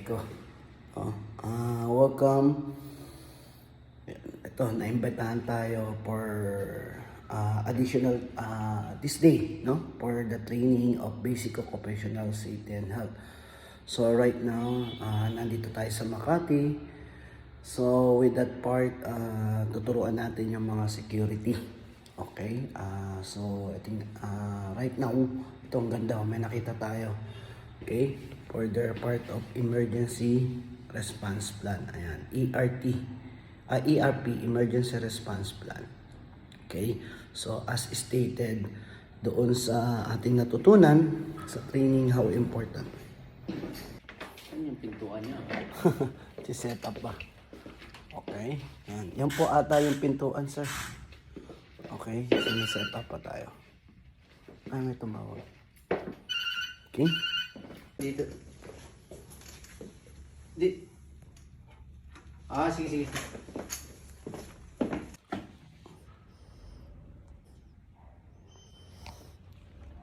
ko. Oh, welcome. Ito, naimbitahan tayo for additional this day, no? For the training of basic occupational safety and health. So right now, nandito tayo sa Makati. So with that part, tuturuan natin yung mga security. Okay? So I think right now, ito ang ganda, may nakita tayo. Okay? For their part of emergency response plan. Ayan, ERP, Emergency Response Plan. Okay? So, as stated doon sa ating natutunan sa training, how important. Ano yung pintuan niya? Si-set up ba? Okay. Yan. Yan po ata yung pintuan, sir. Okay. Sini-set up pa tayo. Ay, may tumawag. Okay. Dito. Sige.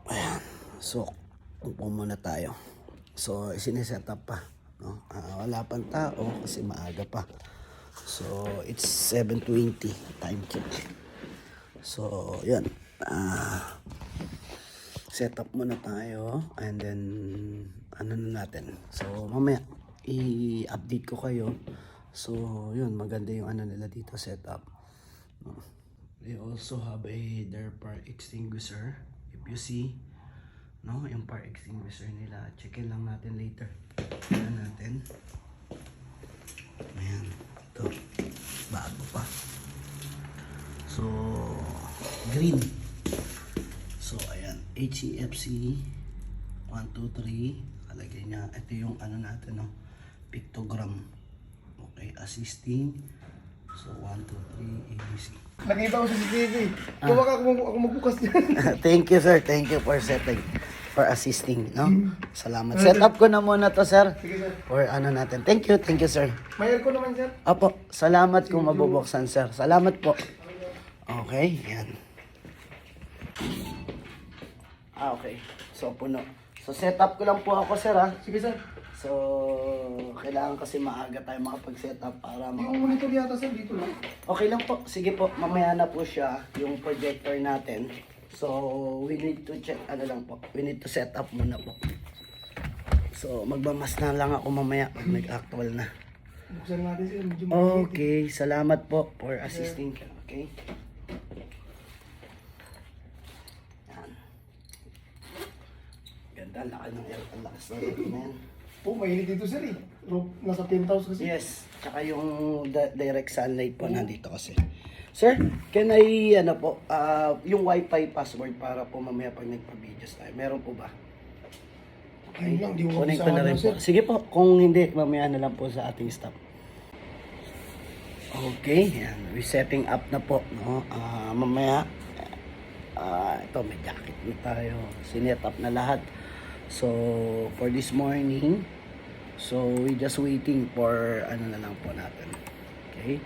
Ayan. So, upo muna tayo. So, siniset up pa. No? Wala pang tao kasi maaga pa. So, it's 7:20 time check. So, yan. Set up muna tayo and then ano na natin. So, mamaya i-update ko kayo. So, yun, maganda yung ano nila dito setup. No? They also have their fire extinguisher. If you see, no, yung fire extinguisher nila, check-in lang natin later. Tignan natin. Ayan, ito. Bago pa. So, green. So, ayan, HCFC 123. Alagay niya. Ito yung ano natin, no, pictogram. Okay, assisting. So, 1, 2, 3, ABC. Nakita ko sa CCTV. Kumaka ako magbukas dyan. Thank you, sir. Thank you for assisting, no? Salamat. Set up ko na muna to, sir. Sige, sir. For ano natin. Thank you, sir. May aircon naman, sir. Apo, salamat kung mabubuksan, sir. Salamat po. Okay, yan. Okay. So, puno. So, set up ko lang po ako, sir, ha? Sige, sir. So, kailangan kasi maaga tayo makapag-set up para Yung monitor yata, sir, dito lang. Okay lang po. Sige po, mamaya na po siya, yung projector natin. So, we need to check, ano lang po. We need to set up muna po. So, magmamas na lang ako mamaya pag nag-actual na. Buksan natin, sir. Medyo maliit. Okay, salamat po for assisting. Okay. Yan. Ganda, laki ng aircon, lakas na yan. Oh, mainit dito, sir, eh. Nasa 10,000 kasi. Yes, tsaka yung direct sunlight po nandito kasi. Sir, can I, ano po, yung wifi password para po mamaya pag nagpa-videos tayo, meron po ba? Okay, Yun lang, di mo kunin ko na rin sir. po. Sige po, kung hindi, mamaya na lang po sa ating staff. Okay, yan, resetting up na po, no? Mamaya, ito, may jacket na tayo, sinet up na lahat. So, for this morning, so we just waiting for ano na lang po natin. Okay?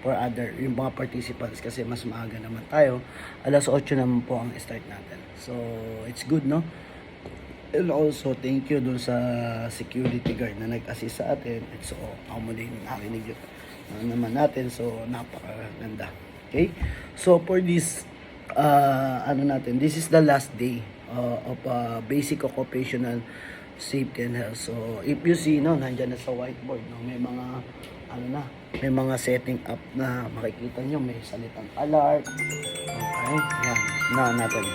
For other, yung mga participants kasi mas maaga naman tayo. 8:00 naman po ang start natin. So, it's good, no? And also, thank you dun sa security guard na nag-assist sa atin. So, ako muna yung narinig yun naman natin. So, napakaganda. Okay? So, for this, ano natin, this is the last day of basic occupational safety and health. So, if you see, no, nandyan na sa whiteboard, no, may mga, ano na, may mga setting up na makikita nyo, may salitang alert. Okay, yan, na natin.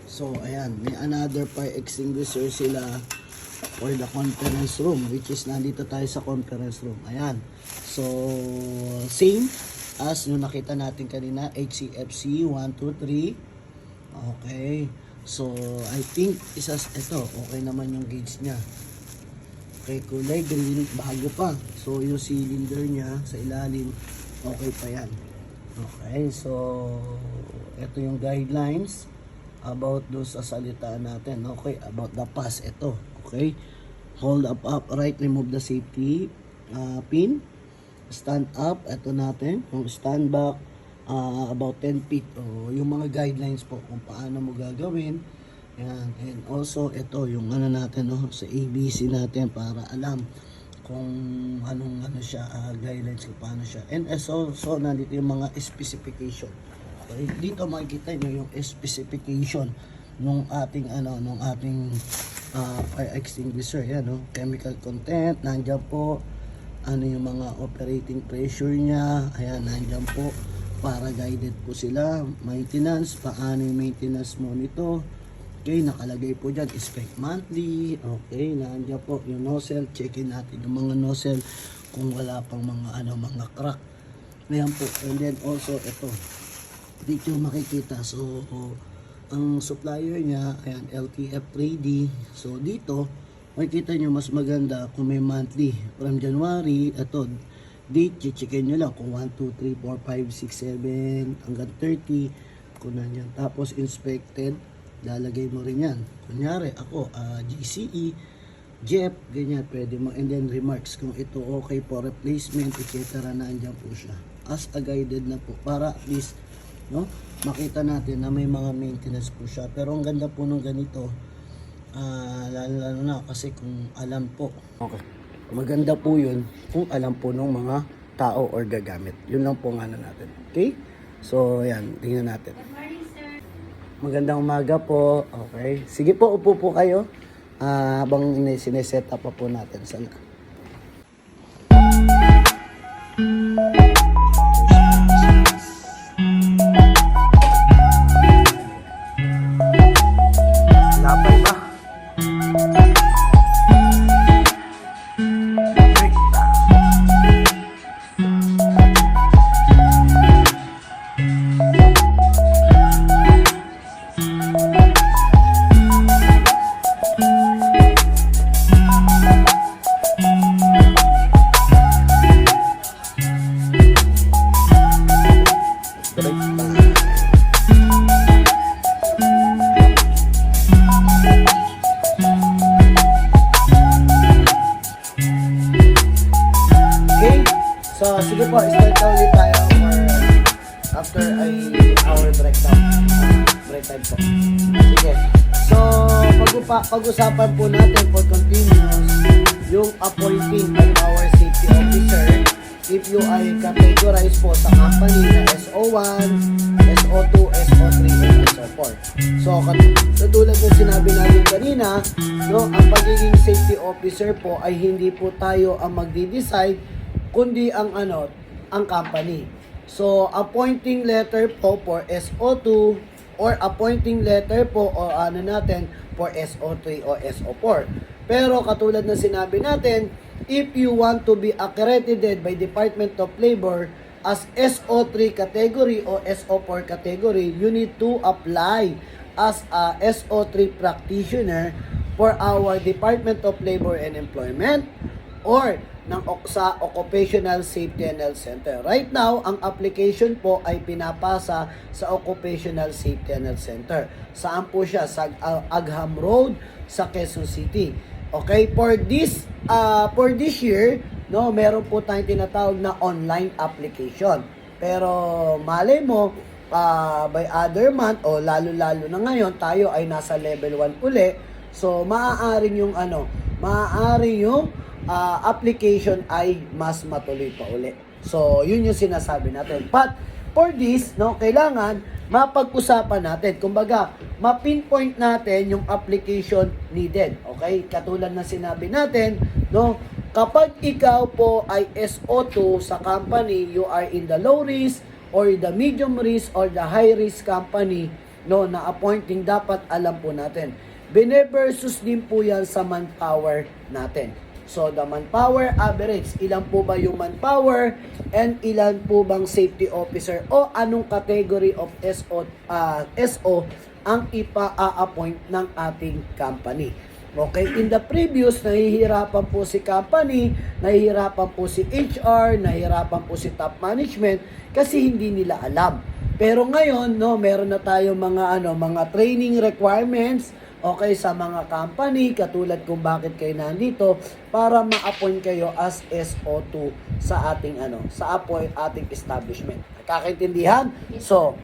So, ayan, may another fire extinguisher sila for the conference room, which is nandito tayo sa conference room. Ayan, so, same as yung nakita natin kanina, HCFC 123. Okay. So, I think ito, okay naman yung gauge niya. Okay, kulay green, bago pa. So, yung cylinder niya sa ilalim, okay pa yan. Okay, so, ito yung guidelines about do sa salita natin. Okay, about the pass, ito. Okay, hold up upright, remove the safety pin. Stand up, ito natin. Kung stand back, about 10 feet. Yung mga guidelines po kung paano mo gagawin. Yan. And also, ito yung ano natin, no, sa ABC natin para alam kung anong ano siya, guidelines kung paano siya. And also, nandito yung mga specification. Okay? Dito makikita nyo yung specification nung ating ano, nung ating fire extinguisher. Yan, no? Chemical content, nandiyan po. Ano yung mga operating pressure niya. Ayan, nandiyan po. Para guided po sila. Maintenance, paano yung maintenance mo nito. Okay, nakalagay po dyan, spec monthly. Okay, nandiyan po yung nozzle. Checkin natin yung mga nozzle kung wala pang mga ano, mga crack. Ayan po. And then also, ito. Dito makikita. So, ang supplier niya, ayan, LTF 3D. So, dito, makikita nyo mas maganda kung may monthly. From January, ito, date, checkin nyo lang kung 1, 2, 3, 4, 5, 6, 7, hanggang 30. Kung nandiyan. Tapos, inspected. Lalagay mo rin yan. Kunyari, ako, GCE, Jeff, ganyan, pwede mo. And then remarks kung ito okay for replacement, etc. Nandiyan po siya. As a guided na po. Para at least, no, makita natin na may mga maintenance po siya. Pero ang ganda po ng ganito, lalo na kasi kung alam po. Okay. Maganda po yun kung alam po ng mga tao or gagamit. Yun lang po ang ano natin. Okay? So, ayan, tingnan natin. Magandang umaga po. Okay. Sige po, upo po kayo. Habang sineset up pa po natin. Sana. Lapay ba? So, sige po, start na ulit tayo for after our breakdown. Break time po. Sige. So, pag-usapan po natin for continuous yung appointing by our safety officer if you ay categorized po sa company na SO1, SO2, SO3, and SO4. So, katulad ng sinabi natin kanina, no, ang pagiging safety officer po ay hindi po tayo ang magdi-decide kundi ang ano, ang company. So, appointing letter po for SO2 or appointing letter po o ano natin for SO3 o SO4. Pero katulad ng sinabi natin, if you want to be accredited by Department of Labor as SO3 category o SO4 category, you need to apply as a SO3 practitioner for our Department of Labor and Employment or ng sa Occupational Safety and Health Center. Right now, ang application po ay pinapasa sa Occupational Safety and Health Center. Saan po siya? Sa Agham Road sa Quezon City. Okay, for this year, no, meron po tayong tinatawag na online application. Pero malay mo, by other month o lalo-lalo na ngayon, tayo ay nasa level 1 uli. So, maaaring yung application ay mas matuloy pa uli. So, yun yung sinasabi natin. But, for this, no, kailangan mapag-usapan natin. Kumbaga, ma-pinpoint natin yung application needed. Okay? Katulad na sinabi natin, no, kapag ikaw po ay SO2 sa company, you are in the low risk or the medium risk or the high risk company, no, na appointing, dapat alam po natin. Bine-versus din po yan sa manpower natin. So, the manpower average, ilan po ba yung manpower and ilan po bang safety officer o anong category of SO ang ipa-appoint ng ating company. Okay, in the previous, nahihirapan po si company, nahihirapan po si HR, nahihirapan po si top management kasi hindi nila alam. Pero ngayon, no, meron na tayong mga training requirements, okay, sa mga company, katulad kung bakit kayo nandito, para ma-appoint kayo as SO2 sa ating ating establishment. Kakaintindihan? So,